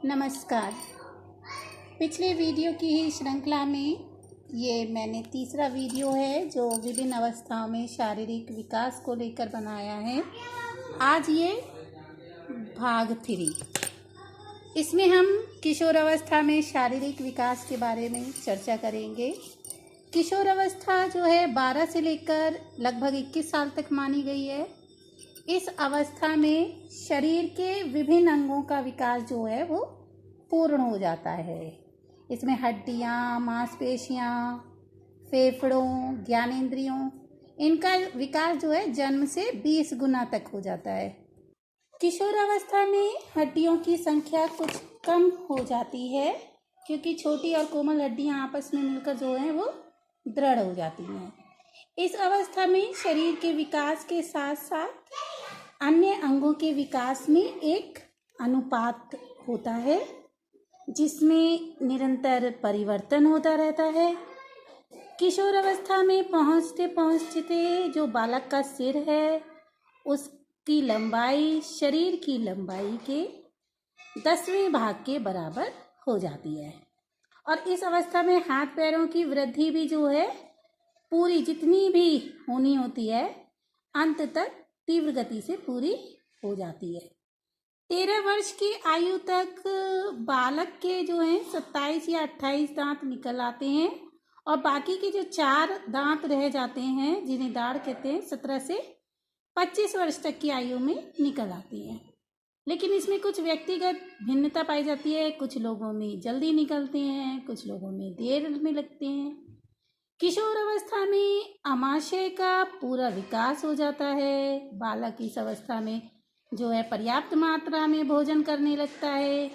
नमस्कार। पिछले वीडियो की ही श्रृंखला में ये मैंने तीसरा वीडियो है जो विभिन्न अवस्थाओं में शारीरिक विकास को लेकर बनाया है। आज ये भाग 3। इसमें हम किशोर अवस्था में शारीरिक विकास के बारे में चर्चा करेंगे। किशोर अवस्था जो है 12 से लेकर लगभग 21 साल तक मानी गई है। इस अवस्था में शरीर के विभिन्न अंगों का विकास जो है वो पूर्ण हो जाता है। इसमें हड्डियाँ, मांसपेशियाँ, फेफड़ों, ज्ञानेंद्रियों, इनका विकास जो है जन्म से 20 गुना तक हो जाता है। किशोर अवस्था में हड्डियों की संख्या कुछ कम हो जाती है क्योंकि छोटी और कोमल हड्डियाँ आपस में मिलकर जो है वो दृढ़ हो जाती हैं। इस अवस्था में शरीर के विकास के साथ साथ अन्य अंगों के विकास में एक अनुपात होता है जिसमें निरंतर परिवर्तन होता रहता है। किशोर अवस्था में पहुँचते पहुँचते जो बालक का सिर है उसकी लंबाई शरीर की लंबाई के 10वें भाग के बराबर हो जाती है और इस अवस्था में हाथ पैरों की वृद्धि भी जो है पूरी जितनी भी होनी होती है अंत तक तीव्र गति से पूरी हो जाती है। 13 वर्ष की आयु तक बालक के जो हैं 27 या 28 दांत निकल आते हैं और बाकी के जो 4 दांत रह जाते हैं जिन्हें दाढ़ कहते हैं 17 से 25 वर्ष तक की आयु में निकल आती हैं। लेकिन इसमें कुछ व्यक्तिगत भिन्नता पाई जाती है। कुछ लोगों में जल्दी निकलते हैं, कुछ लोगों में देर में लगते हैं। किशोर अवस्था में आमाशय का पूरा विकास हो जाता है। बालक इस अवस्था में जो है पर्याप्त मात्रा में भोजन करने लगता है।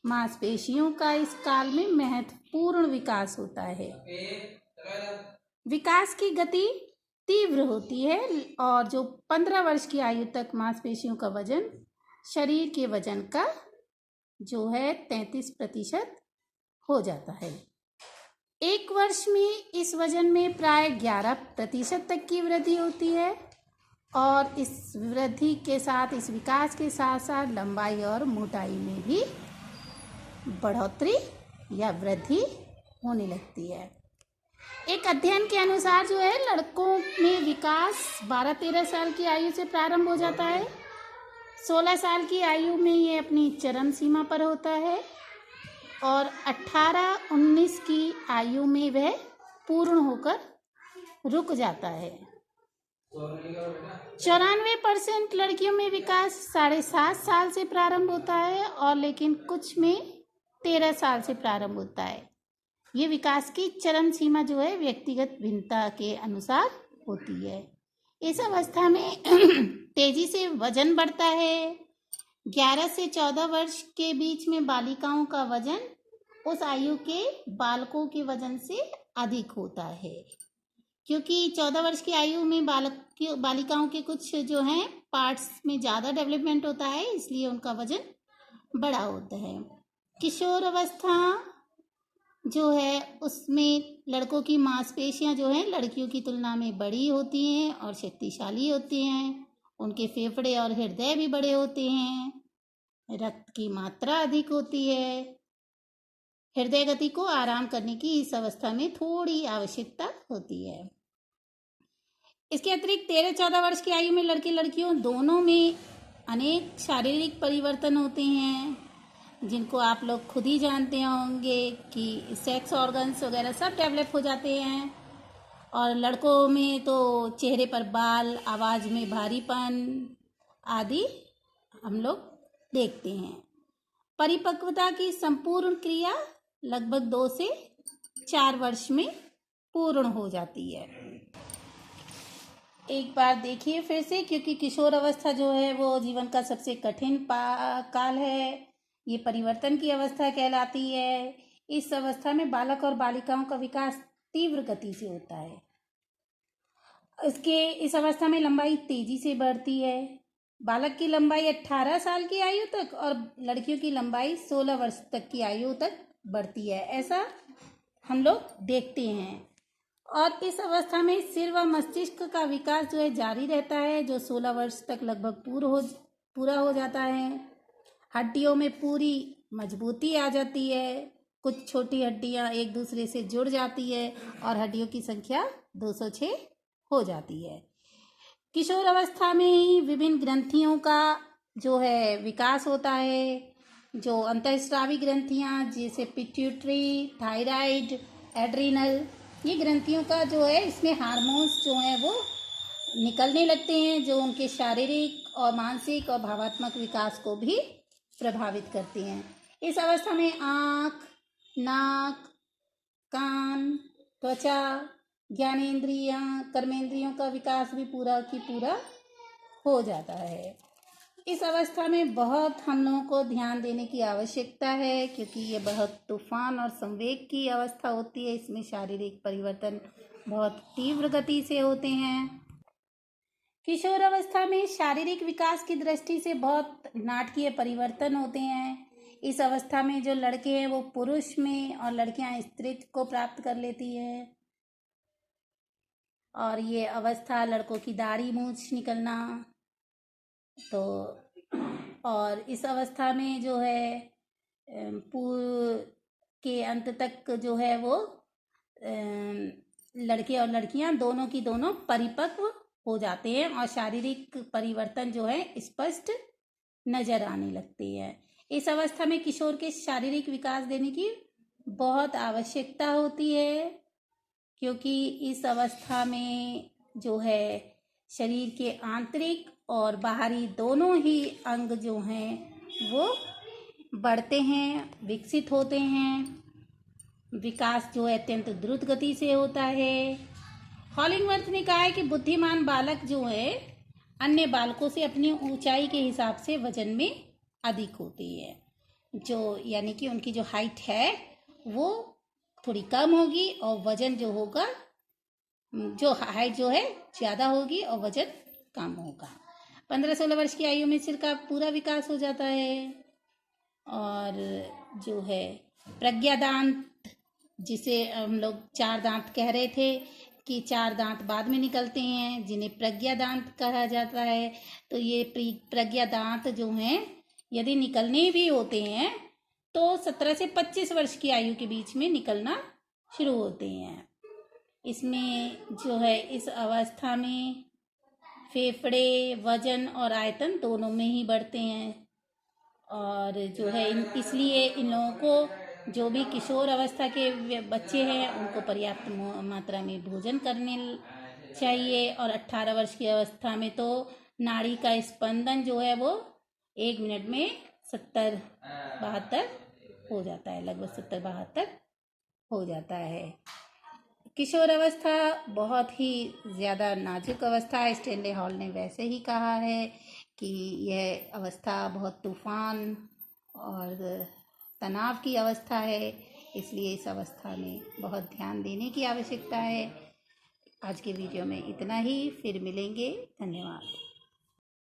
मांसपेशियों का इस काल में महत्वपूर्ण विकास होता है। विकास की गति तीव्र होती है और जो 15 वर्ष की आयु तक मांसपेशियों का वजन शरीर के वजन का जो है 33% हो जाता है। 1 वर्ष में इस वजन में प्राय 11% तक की वृद्धि होती है और इस वृद्धि के साथ इस विकास के साथ साथ लंबाई और मोटाई में भी बढ़ोतरी या वृद्धि होने लगती है। एक अध्ययन के अनुसार जो है लड़कों में विकास 12-13 साल की आयु से प्रारंभ हो जाता है। 16 साल की आयु में ये अपनी चरम सीमा पर होता है और 18-19 की आयु में वह पूर्ण होकर रुक जाता है। 94% लड़कियों में विकास 7.5 साल से प्रारंभ होता है और लेकिन कुछ में 13 साल से प्रारंभ होता है। ये विकास की चरम सीमा जो है व्यक्तिगत भिन्नता के अनुसार होती है। इस अवस्था में तेजी से वजन बढ़ता है। 11 से 14 वर्ष के बीच में बालिकाओं का वजन उस आयु के बालकों के वजन से अधिक होता है क्योंकि 14 वर्ष की आयु में बालिकाओं के कुछ जो हैं पार्ट्स में ज़्यादा डेवलपमेंट होता है, इसलिए उनका वजन बड़ा होता है। किशोर अवस्था जो है उसमें लड़कों की मांसपेशियां जो हैं लड़कियों की तुलना में बड़ी होती हैं और शक्तिशाली होती हैं। उनके फेफड़े और हृदय भी बड़े होते हैं। रक्त की मात्रा अधिक होती है। हृदय गति को आराम करने की इस अवस्था में थोड़ी आवश्यकता होती है। इसके अतिरिक्त 13-14 वर्ष की आयु में लड़के लड़कियों दोनों में अनेक शारीरिक परिवर्तन होते हैं जिनको आप लोग खुद ही जानते होंगे कि सेक्स ऑर्गन्स वगैरह सब डेवलप हो जाते हैं और लड़कों में तो चेहरे पर बाल, आवाज़ में भारीपन आदि हम लोग देखते हैं। परिपक्वता की संपूर्ण क्रिया लगभग 2 से 4 वर्ष में पूर्ण हो जाती है। एक बार देखिए फिर से, क्योंकि किशोर अवस्था जो है वो जीवन का सबसे कठिन काल है। ये परिवर्तन की अवस्था कहलाती है। इस अवस्था में बालक और बालिकाओं का विकास तीव्र गति से होता है। इस अवस्था में लंबाई तेजी से बढ़ती है। बालक की लंबाई 18 साल की आयु तक और लड़कियों की लंबाई 16 वर्ष तक की आयु तक बढ़ती है, ऐसा हम लोग देखते हैं। और इस अवस्था में सिर व मस्तिष्क का विकास जो है जारी रहता है जो 16 वर्ष तक लगभग पूरा हो जाता है। हड्डियों में पूरी मजबूती आ जाती है, कुछ छोटी हड्डियां एक दूसरे से जुड़ जाती है और हड्डियों की संख्या 206 हो जाती है। किशोर अवस्था में ही विभिन्न ग्रंथियों का जो है विकास होता है। जो अंतःस्रावी ग्रंथियां जैसे पिट्यूटरी, थायराइड, एड्रिनल, ये ग्रंथियों का जो है इसमें हार्मोन्स जो हैं वो निकलने लगते हैं, जो उनके शारीरिक और मानसिक और भावात्मक विकास को भी प्रभावित करती हैं। इस अवस्था में आँख, नाक, कान, त्वचा, ज्ञानेंद्रियां, कर्मेंद्रियों का विकास भी पूरा की पूरा हो जाता है। इस अवस्था में बहुत हम लोगों को ध्यान देने की आवश्यकता है, क्योंकि ये बहुत तूफान और संवेग की अवस्था होती है। इसमें शारीरिक परिवर्तन बहुत तीव्र गति से होते हैं। किशोर अवस्था में शारीरिक विकास की दृष्टि से बहुत नाटकीय परिवर्तन होते हैं। इस अवस्था में जो लड़के हैं वो पुरुष में और लड़कियां स्त्रीत्व को प्राप्त कर लेती है। और ये अवस्था लड़कों की दाढ़ी मूंछ निकलना, तो और इस अवस्था में जो है के अंत तक जो है वो लड़के और लड़कियां दोनों की दोनों परिपक्व हो जाते हैं और शारीरिक परिवर्तन जो है स्पष्ट नजर आने लगती है। इस अवस्था में किशोर के शारीरिक विकास देने की बहुत आवश्यकता होती है, क्योंकि इस अवस्था में जो है शरीर के आंतरिक और बाहरी दोनों ही अंग जो हैं वो बढ़ते हैं, विकसित होते हैं। विकास जो है अत्यंत द्रुत गति से होता है। हॉलिंगवर्थ ने कहा है कि बुद्धिमान बालक जो है अन्य बालकों से अपनी ऊंचाई के हिसाब से वजन में अधिक होती है, जो यानी कि उनकी जो हाइट है वो थोड़ी कम होगी और वजन जो होगा, जो हाइट जो है ज़्यादा होगी और वजन कम होगा। 15-16 वर्ष की आयु में सिर का पूरा विकास हो जाता है। और जो है प्रज्ञादांत, जिसे हम लोग 4 दांत कह रहे थे कि 4 दांत बाद में निकलते हैं, जिन्हें प्रज्ञादांत कहा जाता है, तो ये प्रज्ञादांत जो हैं यदि निकलने भी होते हैं तो 17 से 25 वर्ष की आयु के बीच में निकलना शुरू होते हैं। इसमें जो है इस अवस्था में फेफड़े, वजन और आयतन दोनों में ही बढ़ते हैं। और जो है इसलिए इन लोगों को, जो भी किशोर अवस्था के बच्चे हैं, उनको पर्याप्त मात्रा में भोजन करने चाहिए। और 18 वर्ष की अवस्था में तो नाड़ी का स्पंदन जो है वो 1 मिनट में 70-72 हो जाता है, लगभग 70-72 हो जाता है। किशोर अवस्था बहुत ही ज़्यादा नाजुक अवस्था है। स्टैनले हॉल ने वैसे ही कहा है कि यह अवस्था बहुत तूफान और तनाव की अवस्था है, इसलिए इस अवस्था में बहुत ध्यान देने की आवश्यकता है। आज के वीडियो में इतना ही, फिर मिलेंगे। धन्यवाद।